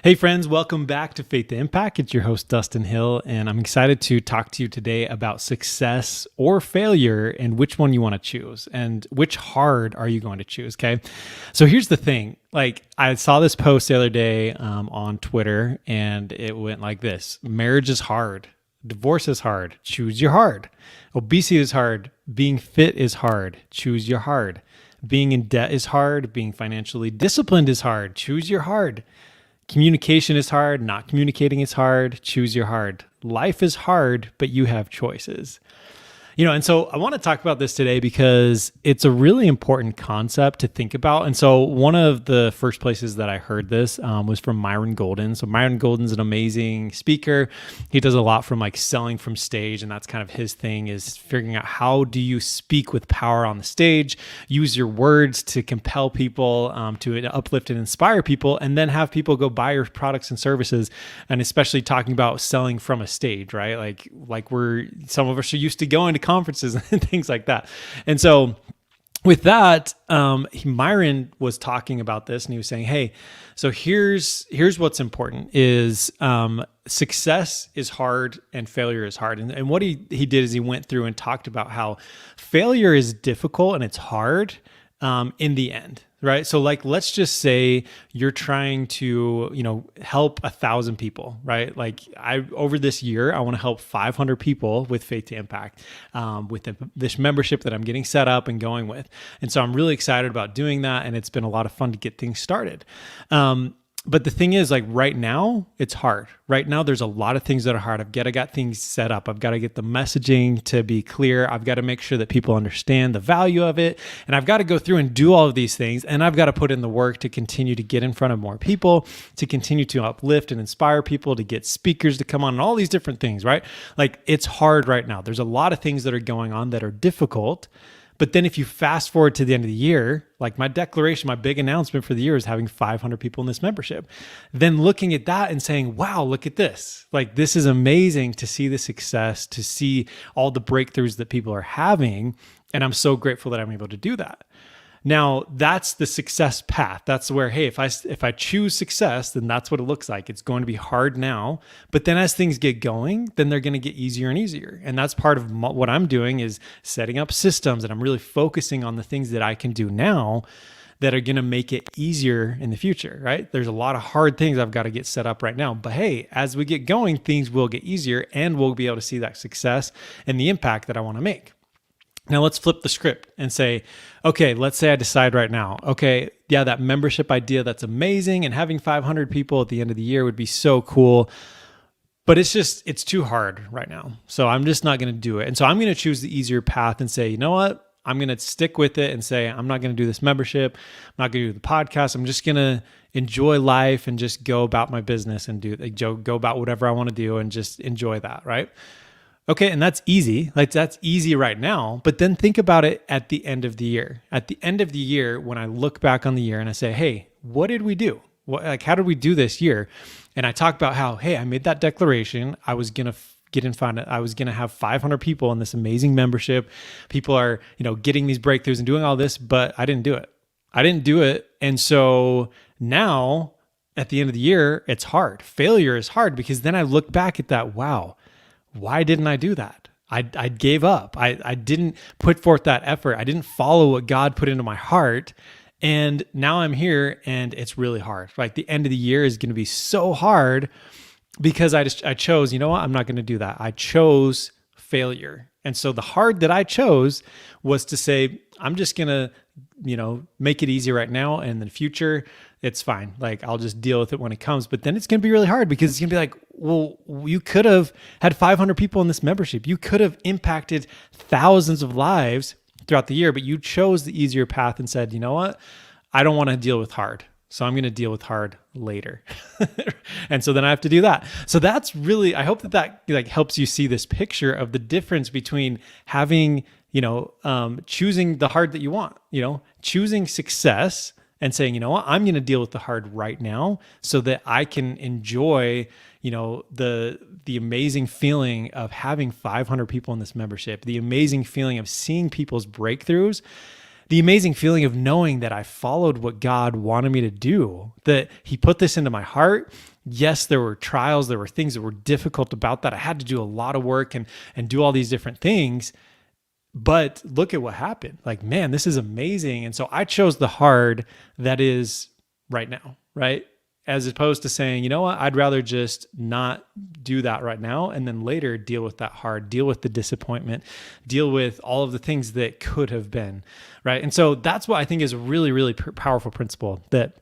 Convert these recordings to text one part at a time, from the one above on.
Hey friends, welcome back to Faith to Impact. It's your host, Dustin Hill, and I'm excited to talk to you today about success or failure and which one you want to choose and which hard are you going to choose, okay? So here's the thing. I saw this post the other day on Twitter, and it went like this: marriage is hard. Divorce is hard. Choose your hard. Obesity is hard. Being fit is hard. Choose your hard. Being in debt is hard. Being financially disciplined is hard. Choose your hard. Communication is hard. Not communicating is hard. Choose your hard. Life is hard, but you have choices. And so I want to talk about this today because it's a really important concept to think about. And so one of the first places that I heard this was from Myron Golden. So Myron Golden's an amazing speaker. He does a lot from selling from stage, and that's kind of his thing, is figuring out how do you speak with power on the stage, use your words to compel people, to uplift and inspire people, and then have people go buy your products and services. And especially talking about selling from a stage, right? Like some of us are used to going to conferences and things like that. And so with that, Myron was talking about this, and he was saying, hey, so here's what's important is success is hard and failure is hard. And what he did is he went through and talked about how failure is difficult and it's hard in the end. Right. So let's just say you're trying to, help 1,000 people, right? Over this year, I want to help 500 people with Faith to Impact, with this membership that I'm getting set up and going with. And so I'm really excited about doing that. And it's been a lot of fun to get things started. But the thing is, right now, it's hard. Right now, there's a lot of things that are hard. I've got to get things set up. I've got to get the messaging to be clear. I've got to make sure that people understand the value of it. And I've got to go through and do all of these things. And I've got to put in the work to continue to get in front of more people, to continue to uplift and inspire people, to get speakers to come on, and all these different things, right? It's hard right now. There's a lot of things that are going on that are difficult. But then if you fast forward to the end of the year, my declaration, my big announcement for the year is having 500 people in this membership. Then looking at that and saying, wow, look at this. This is amazing to see the success, to see all the breakthroughs that people are having. And I'm so grateful that I'm able to do that. Now, that's the success path. That's where, hey, if I choose success, then that's what it looks like. It's going to be hard now, but then as things get going, then they're going to get easier and easier. And that's part of what I'm doing, is setting up systems, and I'm really focusing on the things that I can do now that are going to make it easier in the future, right? There's a lot of hard things I've got to get set up right now, but hey, as we get going, things will get easier, and we'll be able to see that success and the impact that I want to make. Now let's flip the script and say, okay, let's say I decide right now, okay, yeah, that membership idea, that's amazing. And having 500 people at the end of the year would be so cool, but it's too hard right now. So I'm just not going to do it. And so I'm going to choose the easier path and say, you know what? I'm going to stick with it and say, I'm not going to do this membership. I'm not going to do the podcast. I'm just going to enjoy life and just go about my business and go about whatever I want to do and just enjoy that, right? Okay, and that's easy. That's easy right now. But then think about it at the end of the year. At the end of the year, when I look back on the year and I say, hey, what did we do? How did we do this year? And I talk about how, hey, I made that declaration. I was going to I was going to have 500 people in this amazing membership. People are, getting these breakthroughs and doing all this, but I didn't do it. And so now at the end of the year, it's hard. Failure is hard, because then I look back at that, wow, why didn't I do that? I gave up. I didn't put forth that effort. I didn't follow what God put into my heart. And now I'm here, and it's really hard. The end of the year is going to be so hard because I chose, I'm not going to do that. I chose failure. And so the hard that I chose was to say, I'm just going to, make it easy right now, and in the future, it's fine. I'll just deal with it when it comes. But then it's going to be really hard, because it's going to be like, well, you could have had 500 people in this membership. You could have impacted thousands of lives throughout the year, but you chose the easier path and said, you know what? I don't want to deal with hard. So I'm going to deal with hard later. And so then I have to do that. So that's really, I hope that helps you see this picture of the difference between having, choosing the hard that you want, choosing success and saying, you know what, I'm going to deal with the hard right now so that I can enjoy, the amazing feeling of having 500 people in this membership, the amazing feeling of seeing people's breakthroughs. the amazing feeling of knowing that I followed what God wanted me to do, that he put this into my heart. Yes, there were trials, there were things that were difficult about that. I had to do a lot of work and do all these different things. But look at what happened. Like, man, this is amazing. And so I chose the hard that is right now, right? As opposed to saying, you know what, I'd rather just not do that right now and then later deal with that hard, deal with the disappointment, deal with all of the things that could have been, right? And so that's what I think is a really, really powerful principle, that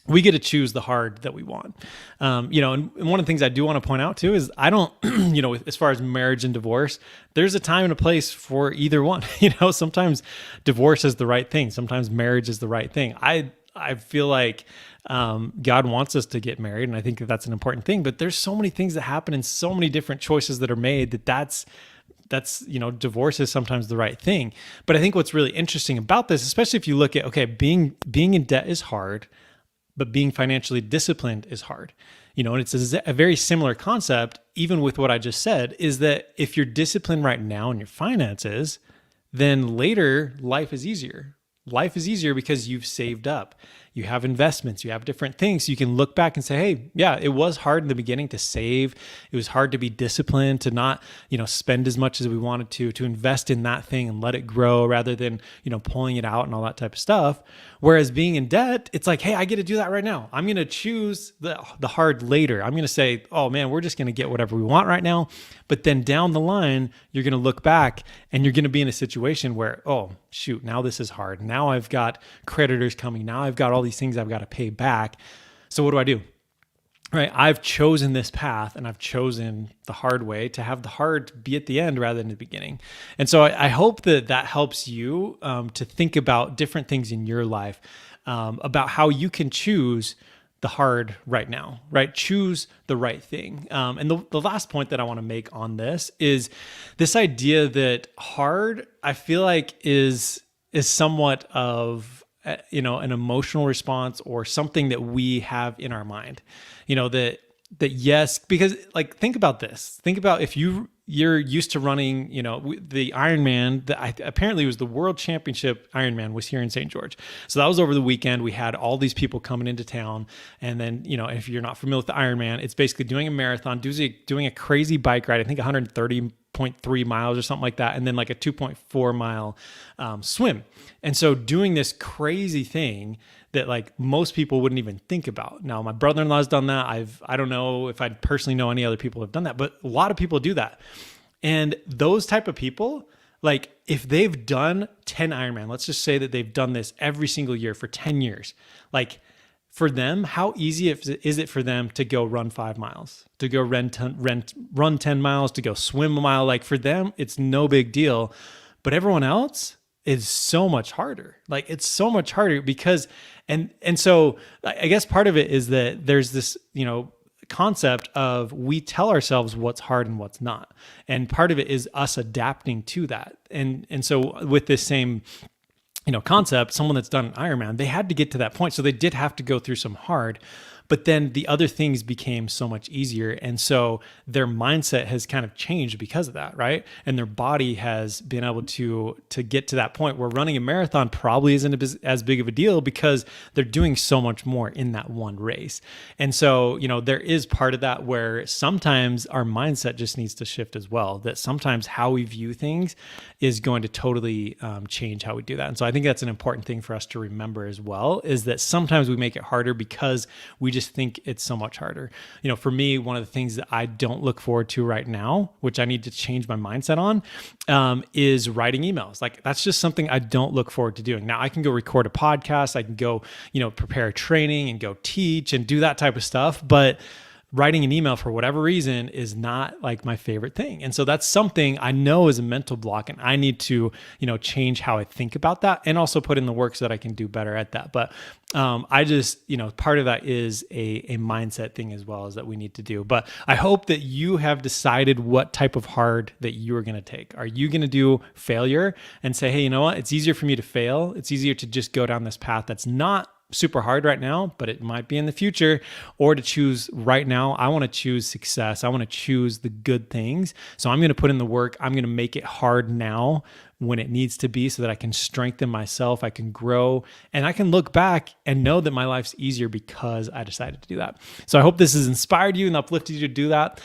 we get to choose the hard that we want. And one of the things I do want to point out too is I don't, as far as marriage and divorce, there's a time and a place for either one. Sometimes divorce is the right thing. Sometimes marriage is the right thing. I feel like God wants us to get married, and I think that that's an important thing. But there's so many things that happen and so many different choices that are made that's divorce is sometimes the right thing. But I think what's really interesting about this, especially if you look at, okay, being in debt is hard, but being financially disciplined is hard. And it's a very similar concept, even with what I just said, is that if you're disciplined right now in your finances, then later life is easier. Life is easier because you've saved up. You have investments, you have different things. So you can look back and say, hey, yeah, it was hard in the beginning to save. It was hard to be disciplined, to not, spend as much as we wanted to invest in that thing and let it grow rather than, pulling it out and all that type of stuff. Whereas being in debt, it's like, hey, I get to do that right now. I'm going to choose the hard later. I'm going to say, oh man, we're just going to get whatever we want right now. But then down the line, you're going to look back and you're going to be in a situation where, oh shoot, now this is hard. Now I've got creditors coming. Now I've got all these things I've got to pay back. So what do I do? Right? I've chosen this path and I've chosen the hard way to have the hard be at the end rather than the beginning. And so I hope that helps you to think about different things in your life, about how you can choose the hard right now, right? Choose the right thing. And the last point that I want to make on this is this idea that hard, I feel like is somewhat of, an emotional response or something that we have in our mind, that yes, because like, think about this, think about if you're used to running, the Ironman that apparently was the world championship Ironman was here in St. George. So that was over the weekend. We had all these people coming into town. And then, if you're not familiar with the Ironman, it's basically doing a marathon, doing a crazy bike ride, I think 130.3 miles or something like that. And then like a 2.4 mile swim. And so doing this crazy thing that like most people wouldn't even think about. Now, my brother-in-law's done that. I don't know if I personally know any other people who have done that, but a lot of people do that. And those type of people, like if they've done 10 Ironman, let's just say that they've done this every single year for 10 years, like for them, how easy is it for them to go run 5 miles, to go run 10 miles, to go swim a mile? Like for them, it's no big deal. But everyone else is so much harder. Like it's so much harder because, and so I guess part of it is that there's this, concept of we tell ourselves what's hard and what's not. And part of it is us adapting to that. And so with this same, concept, someone that's done an Ironman, they had to get to that point. So they did have to go through some hard, but then the other things became so much easier. And so their mindset has kind of changed because of that, right? And their body has been able to get to that point where running a marathon probably isn't as big of a deal because they're doing so much more in that one race. And so, there is part of that where sometimes our mindset just needs to shift as well, that sometimes how we view things is going to totally change how we do that. And so I think that's an important thing for us to remember as well, is that sometimes we make it harder because we just think it's so much harder. For me, one of the things that I don't look forward to right now, which I need to change my mindset on, is writing emails. Like that's just something I don't look forward to doing. Now I can go record a podcast, I can go, prepare a training and go teach and do that type of stuff. But writing an email for whatever reason is not like my favorite thing. And so that's something I know is a mental block and I need to, change how I think about that and also put in the work so that I can do better at that. But I just, part of that is a mindset thing as well as that we need to do. But I hope that you have decided what type of hard that you are going to take. Are you going to do failure and say, hey, you know what? It's easier for me to fail. It's easier to just go down this path that's not super hard right now, but it might be in the future, or to choose right now. I want to choose success. I want to choose the good things. So I'm going to put in the work. I'm going to make it hard now when it needs to be so that I can strengthen myself, I can grow, and I can look back and know that my life's easier because I decided to do that. So I hope this has inspired you and uplifted you to do that.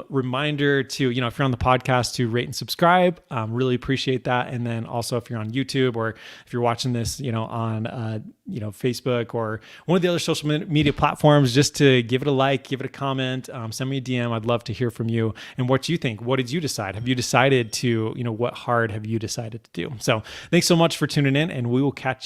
Reminder to, if you're on the podcast, to rate and subscribe. Really appreciate that. And then also if you're on YouTube, or if you're watching this, on, Facebook or one of the other social media platforms, just to give it a like, give it a comment, send me a DM. I'd love to hear from you and what you think. What did you decide? Have you decided to, what hard have you decided to do? So thanks so much for tuning in, and we will catch